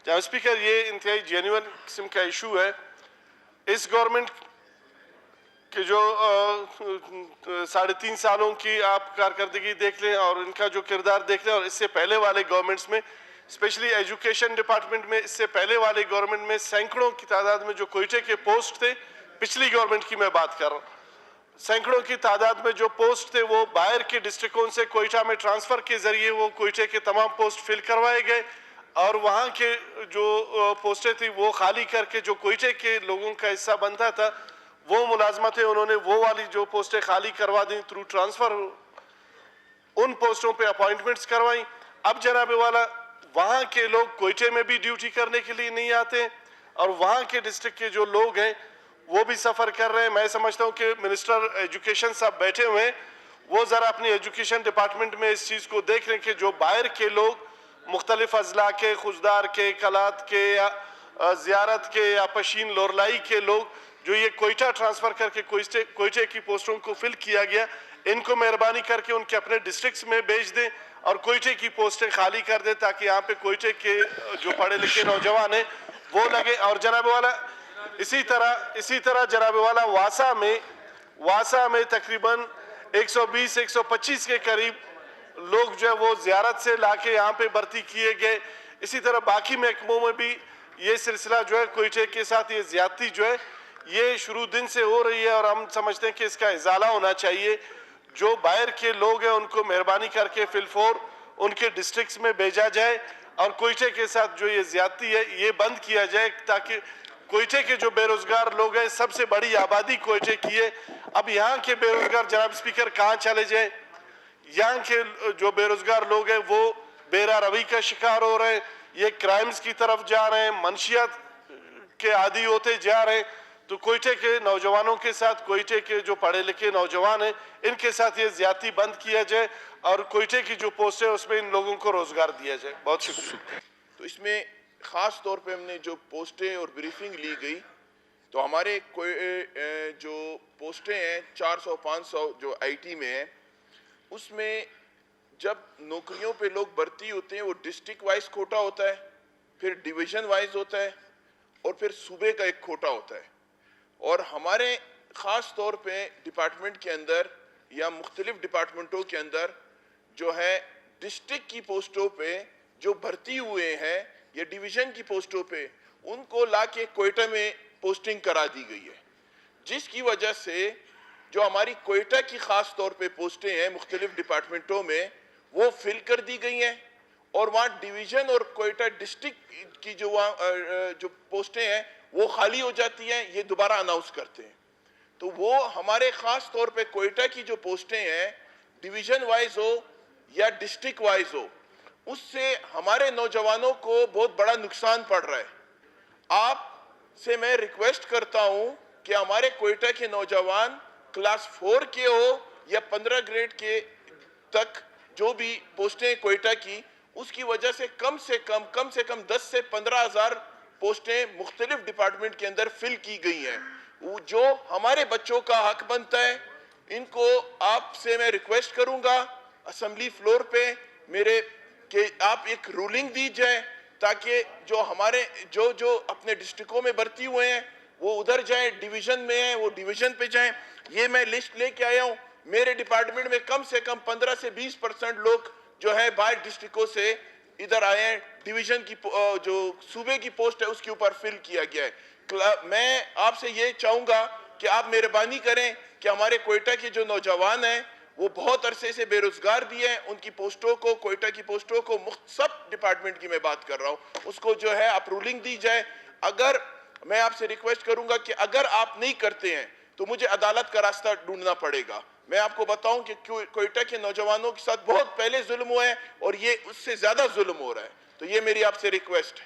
جناب اسپیکر، یہ انتہائی جینوئن قسم کا ایشو ہے. اس گورنمنٹ کہ جو 3.5 سالوں کی آپ کارکردگی دیکھ لیں اور ان کا جو کردار دیکھ لیں، اور اس سے پہلے والے گورنمنٹس میں اسپیشلی ایجوکیشن ڈپارٹمنٹ میں، اس سے پہلے والے گورنمنٹ میں سینکڑوں کی تعداد میں جو کوئٹے کے پوسٹ تھے، پچھلی گورنمنٹ کی میں بات کر رہا ہوں، سینکڑوں کی تعداد میں جو پوسٹ تھے وہ باہر کے ڈسٹرکوں سے کوئٹہ میں ٹرانسفر کے ذریعے وہ کوئٹے کے تمام پوسٹ فل کروائے گئے، اور وہاں کے جو پوسٹیں تھی وہ خالی کر کے جو کوئٹے کے لوگوں کا حصہ بنتا تھا وہ ملازمتیں انہوں نے وہ والی جو پوسٹیں خالی کروا دیں تھرو ٹرانسفر، ان پوسٹوں پہ اپوائنٹمنٹس کروائیں. اب جناب والا وہاں کے لوگ کوئٹے میں بھی ڈیوٹی کرنے کے لیے نہیں آتے، اور وہاں کے ڈسٹرکٹ کے جو لوگ ہیں وہ بھی سفر کر رہے ہیں. میں سمجھتا ہوں کہ منسٹر ایجوکیشن صاحب بیٹھے ہوئے ہیں، وہ ذرا اپنی ایجوکیشن ڈپارٹمنٹ میں اس چیز کو دیکھ رہے ہیں کہ جو باہر کے لوگ مختلف اضلاع کے، خزدار کے، کلات کے، یا زیارت کے، یا پشین لورلائی کے لوگ جو یہ کوئٹہ ٹرانسفر کر کے کوئٹے کی پوسٹوں کو فل کیا گیا، ان کو مہربانی کر کے ان کے اپنے ڈسٹرکٹس میں بھیج دیں اور کوئٹے کی پوسٹیں خالی کر دیں، تاکہ یہاں پہ کوئٹے کے جو پڑھے لکھے نوجوان ہیں وہ لگے. اور جناب والا اسی طرح جناب والا واسا میں تقریباً 120-125 کے قریب لوگ جو ہے وہ زیارت سے لا کے یہاں پہ بھرتی کیے گئے. اسی طرح باقی محکموں میں بھی یہ سلسلہ جو ہے کوئٹے کے ساتھ یہ زیادتی جو ہے یہ شروع دن سے ہو رہی ہے، اور ہم سمجھتے ہیں کہ اس کا ازالہ ہونا چاہیے. جو باہر کے لوگ ہیں ان کو مہربانی کر کے فی الفور ان کے ڈسٹرکٹس میں بھیجا جائے، اور کوئٹے کے ساتھ جو یہ زیادتی ہے یہ بند کیا جائے، تاکہ کوئٹے کے جو بے روزگار لوگ ہیں، سب سے بڑی آبادی کوئٹے کی ہے. اب یہاں کے بے روزگار جناب اسپیکر کہاں چلے جائیں؟ یہاں کے جو بے روزگار لوگ ہیں وہ بیرا روی کا شکار ہو رہے ہیں، یہ کرائمز کی طرف جا رہے ہیں، منشیات کے عادی ہوتے جا رہے ہیں. تو کوئٹے کے نوجوانوں کے ساتھ، کوئٹے کے جو پڑھے لکھے نوجوان ہیں ان کے ساتھ یہ زیادتی بند کیا جائے، اور کوئٹے کی جو پوسٹیں اس میں ان لوگوں کو روزگار دیا جائے. بہت شکریہ. تو اس میں خاص طور پہ ہم نے جو پوسٹیں اور بریفنگ لی گئی، تو ہمارے جو پوسٹیں ہیں 400-500 جو آئی ٹی میں ہیں، اس میں جب نوکریوں پہ لوگ بھرتی ہوتے ہیں وہ ڈسٹرکٹ وائز کوٹا ہوتا ہے، پھر ڈویژن وائز ہوتا ہے، اور پھر صوبے کا ایک کوٹا ہوتا ہے. اور ہمارے خاص طور پہ ڈپارٹمنٹ کے اندر یا مختلف ڈپارٹمنٹوں کے اندر جو ہے ڈسٹرکٹ کی پوسٹوں پہ جو بھرتی ہوئے ہیں یا ڈویژن کی پوسٹوں پہ ان کو لا کے کوئٹہ میں پوسٹنگ کرا دی گئی ہے، جس کی وجہ سے جو ہماری کوئٹہ کی خاص طور پہ پوسٹیں ہیں مختلف ڈپارٹمنٹوں میں وہ فل کر دی گئی ہیں، اور وہاں ڈویژن اور کوئٹہ ڈسٹرکٹ کی جو پوسٹیں ہیں وہ خالی ہو جاتی ہیں، یہ دوبارہ اناؤنس کرتے ہیں. تو وہ ہمارے خاص طور پہ کوئٹہ کی جو پوسٹیں ہیں ڈویژن وائز ہو یا ڈسٹرکٹ وائز ہو، اس سے ہمارے نوجوانوں کو بہت بڑا نقصان پڑ رہا ہے. آپ سے میں ریکویسٹ کرتا ہوں کہ ہمارے کوئٹہ کے نوجوان کلاس 4 کے ہو یا 15 گریڈ کے تک جو بھی پوسٹیں کوئٹہ کی، اس کی وجہ سے کم سے کم 10 سے 15 ہزار پوسٹیں مختلف ڈپارٹمنٹ کے اندر فل کی گئی ہیں، جو ہمارے بچوں کا حق بنتا ہے. ان کو آپ سے میں ریکویسٹ کروں گا اسمبلی فلور پہ کہ آپ ایک رولنگ دی جائے، تاکہ جو ہمارے جو اپنے ڈسٹرکوں میں بھرتی ہوئے ہیں وہ ادھر جائیں، ڈویژن میں ہیں وہ ڈویژن پہ جائیں. یہ میں لسٹ لے کے آیا ہوں، میرے ڈپارٹمنٹ میں کم سے کم 15 سے 20% لوگ جو ہے باہر ڈسٹرکوں سے ادھر آئے ہیں. ڈویژن کی جو صوبے کی پوسٹ ہے اس کے اوپر فل کیا گیا ہے. میں آپ سے یہ چاہوں گا کہ آپ مہربانی کریں کہ ہمارے کوئٹہ کے جو نوجوان ہیں وہ بہت عرصے سے بے روزگار بھی ہیں، ان کی پوسٹوں کو، کوئٹہ کی پوسٹوں کو، سب ڈپارٹمنٹ کی میں بات کر رہا ہوں، اس کو جو ہے آپ رولنگ دی جائے. اگر میں آپ سے ریکویسٹ کروں گا کہ اگر آپ نہیں کرتے ہیں تو مجھے عدالت کا راستہ ڈھونڈنا پڑے گا. میں آپ کو بتاؤں کہ کوئٹہ کے نوجوانوں کے ساتھ بہت پہلے ظلم ہوا ہے اور یہ اس سے زیادہ ظلم ہو رہا ہے. تو یہ میری آپ سے ریکویسٹ ہے.